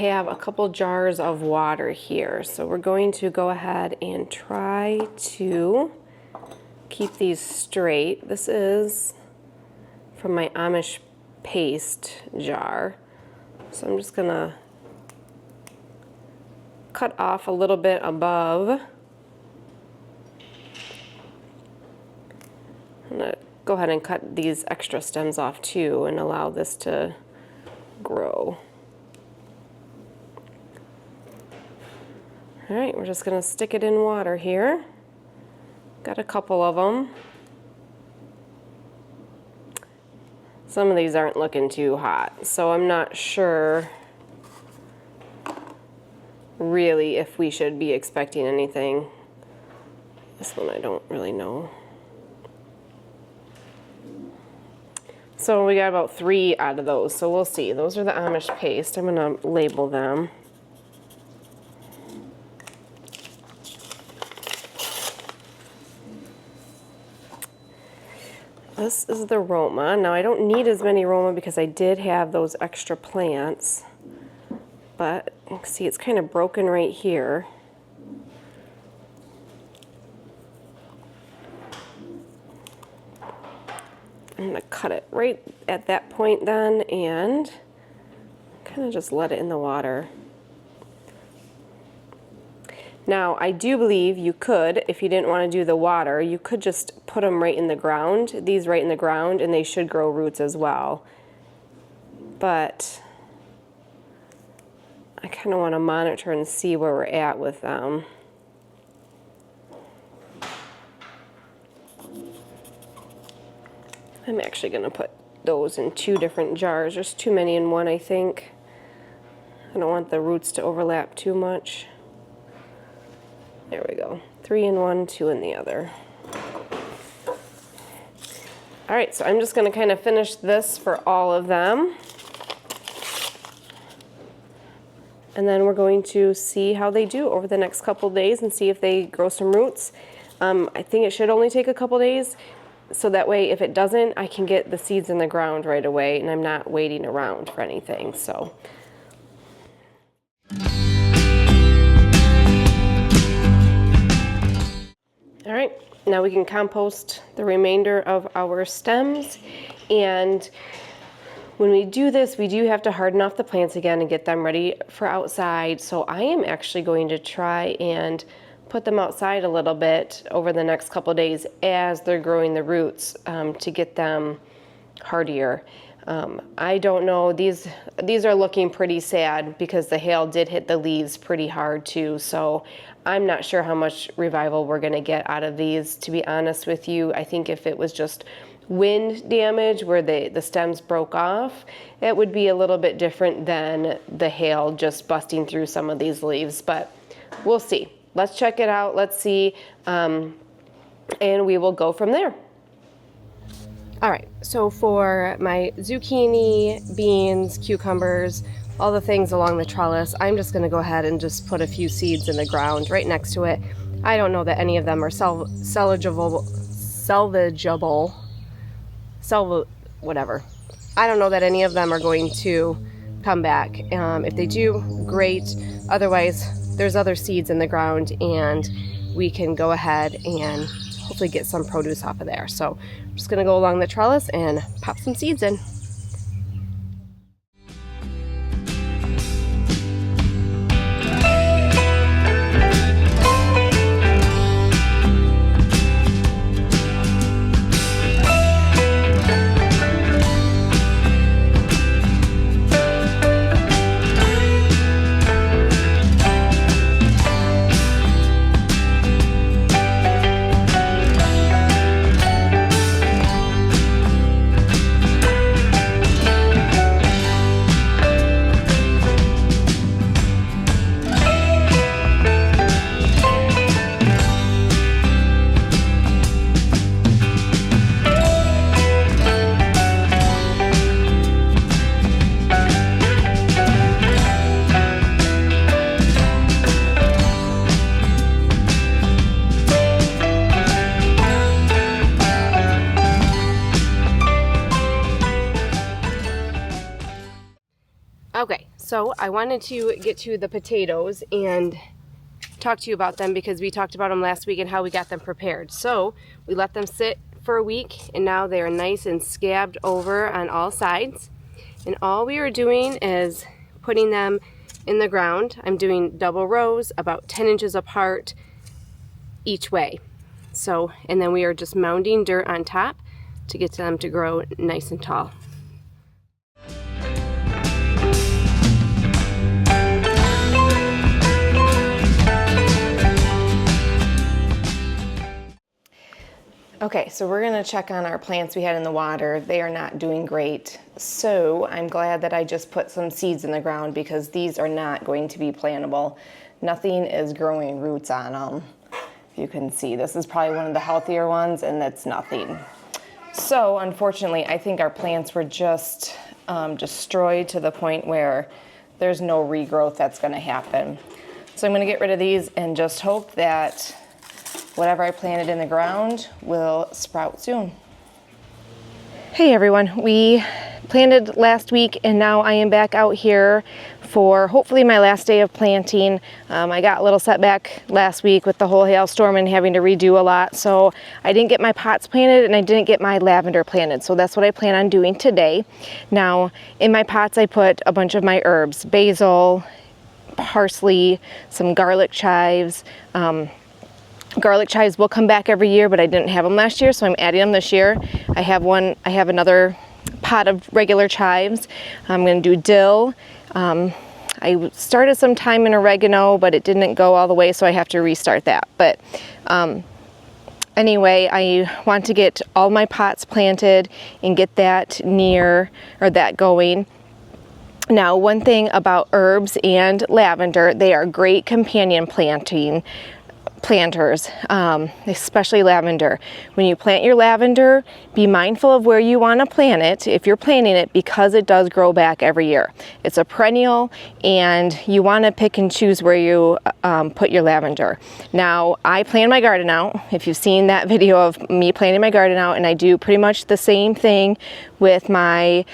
have a couple jars of water here. So we're going to go ahead and try to keep these straight. This is from my Amish paste jar. So I'm just gonna cut off a little bit above. I'm gonna go ahead and cut these extra stems off too and allow this to grow. All right, we're just gonna stick it in water here. Got a couple of them. Some of these aren't looking too hot, so I'm not sure really if we should be expecting anything. This one I don't really know. So we got about 3 out of those, so we'll see. Those are the Amish paste. I'm gonna label them. This is the Roma. Now I don't need as many Roma because I did have those extra plants, but you can see it's kind of broken right here. I'm gonna cut it right at that point then and kind of just let it in the water. Now, I do believe you could, if you didn't want to do the water, you could just put them right in the ground, these right in the ground, and they should grow roots as well. But I kind of want to monitor and see where we're at with them. I'm actually going to put those in 2 different jars. There's too many in one, I think. I don't want the roots to overlap too much. There we go. 3 in one, 2 in the other. All right, so I'm just going to kind of finish this for all of them. And then we're going to see how they do over the next couple days and see if they grow some roots. I think it should only take a couple days, so that way if it doesn't, I can get the seeds in the ground right away and I'm not waiting around for anything. So. All right, now we can compost the remainder of our stems, and when we do this, we do have to harden off the plants again and get them ready for outside. So I am actually going to try and put them outside a little bit over the next couple of days as they're growing the roots to get them hardier. I don't know, these are looking pretty sad because the hail did hit the leaves pretty hard too, so I'm not sure how much revival we're gonna get out of these, to be honest with you. I think if it was just wind damage where the stems broke off, it would be a little bit different than the hail just busting through some of these leaves, but we'll see. Let's check it out, let's see, and we will go from there. All right, so for my zucchini, beans, cucumbers, all the things along the trellis, I'm just gonna go ahead and just put a few seeds in the ground right next to it. I don't know that any of them are salvageable, whatever. I don't know that any of them are going to come back. If they do, great. Otherwise, there's other seeds in the ground and we can go ahead and hopefully get some produce off of there. So I'm just gonna go along the trellis and pop some seeds in. So I wanted to get to the potatoes and talk to you about them because we talked about them last week and how we got them prepared. So we let them sit for a week and now they're nice and scabbed over on all sides. And all we are doing is putting them in the ground. I'm doing double rows about 10 inches apart each way. So, and then we are just mounding dirt on top to get them to grow nice and tall. Okay, so we're gonna check on our plants we had in the water. They are not doing great. So I'm glad that I just put some seeds in the ground because these are not going to be plantable. Nothing is growing roots on them. You can see this is probably one of the healthier ones and that's nothing. So unfortunately, I think our plants were just destroyed to the point where there's no regrowth that's gonna happen. So I'm gonna get rid of these and just hope that whatever I planted in the ground will sprout soon. Hey everyone, we planted last week and now I am back out here for hopefully my last day of planting. I got a little setback last week with the whole hailstorm and having to redo a lot, so I didn't get my pots planted and I didn't get my lavender planted, so that's what I plan on doing today. Now in my pots I put a bunch of my herbs, basil, parsley, some garlic chives. Garlic chives will come back every year, but I didn't have them last year, so I'm adding them this year. I have another pot of regular chives. I'm going to do dill. I started some time in oregano, but it didn't go all the way, so I have to restart that. But anyway, I want to get all my pots planted and get that going. Now, one thing about herbs and lavender, they are great companion planters, especially lavender. When you plant your lavender, be mindful of where you want to plant it if you're planting it, because it does grow back every year. It's a perennial and you want to pick and choose where you put your lavender. Now, I plan my garden out. If you've seen that video of me planting my garden out, and I do pretty much the same thing with my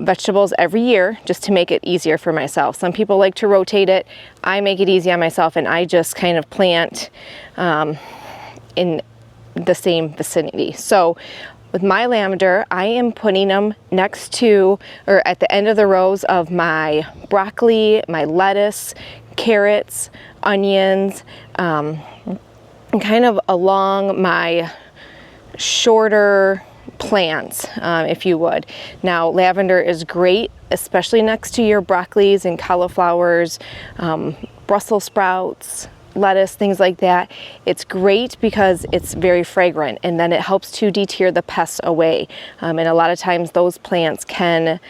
vegetables every year just to make it easier for myself. Some people like to rotate it. I make it easy on myself and I just kind of plant in the same vicinity. So with my lavender, I am putting them next to or at the end of the rows of my broccoli, my lettuce, carrots, onions, and kind of along my shorter plants, if you would. Now, lavender is great, especially next to your broccolis and cauliflowers, Brussels sprouts, lettuce, things like that. It's great because it's very fragrant and then it helps to deter the pests away. And a lot of times those plants can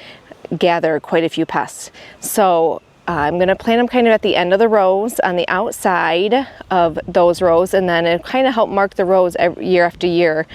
gather quite a few pests. So I'm going to plant them kind of at the end of the rows on the outside of those rows, and then it kind of help mark the rows year after year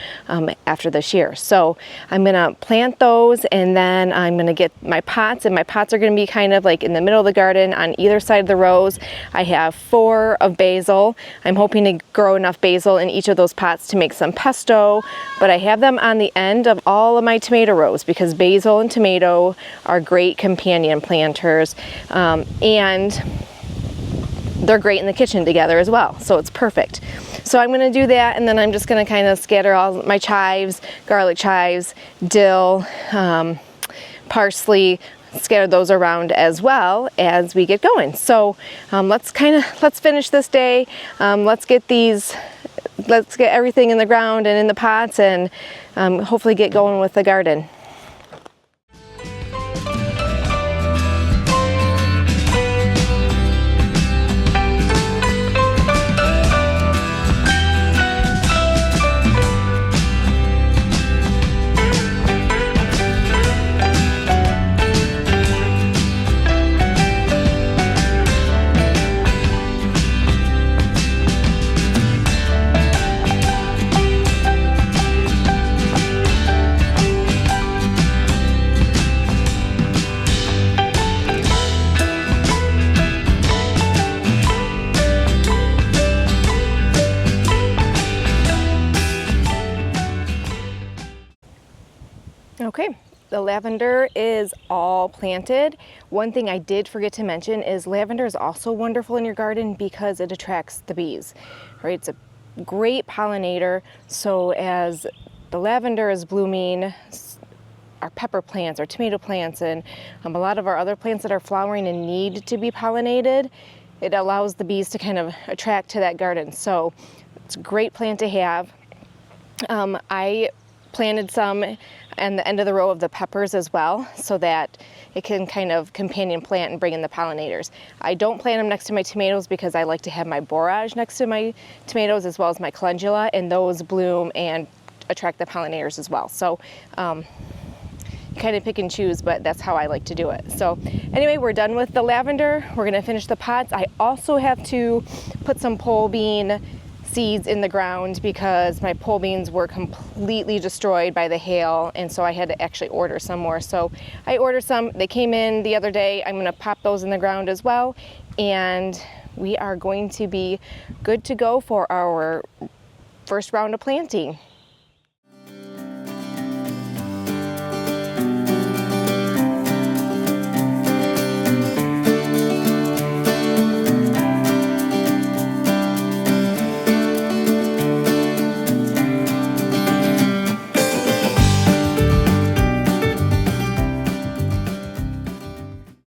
after this year. So I'm going to plant those, and then I'm going to get my pots, and my pots are going to be kind of like in the middle of the garden on either side of the rows. I have 4 of basil. I'm hoping to grow enough basil in each of those pots to make some pesto, but I have them on the end of all of my tomato rows because basil and tomato are great companion planters. And they're great in the kitchen together as well, so it's perfect. So I'm going to do that, and then I'm just going to kind of scatter all my chives, garlic chives, dill, parsley, scatter those around as well as we get going. So let's finish this day. Let's get everything in the ground and in the pots, and hopefully get going with the garden. Okay, The lavender is all planted. One thing I did forget to mention is lavender is also wonderful in your garden because it attracts the bees, right? It's a great pollinator. So as the lavender is blooming, our pepper plants, our tomato plants, and a lot of our other plants that are flowering and need to be pollinated, it allows the bees to kind of attract to that garden. So it's a great plant to have. I planted some on the end of the row of the peppers as well, so that it can kind of companion plant and bring in the pollinators. I don't plant them next to my tomatoes because I like to have my borage next to my tomatoes as well as my calendula, and those bloom and attract the pollinators as well. So kind of pick and choose, but that's how I like to do it. So anyway, we're done with the lavender. We're gonna finish the pots. I also have to put some pole bean seeds in the ground because my pole beans were completely destroyed by the hail, and so I had to actually order some more. So I ordered some, they came in the other day. I'm gonna pop those in the ground as well, and we are going to be good to go for our first round of planting.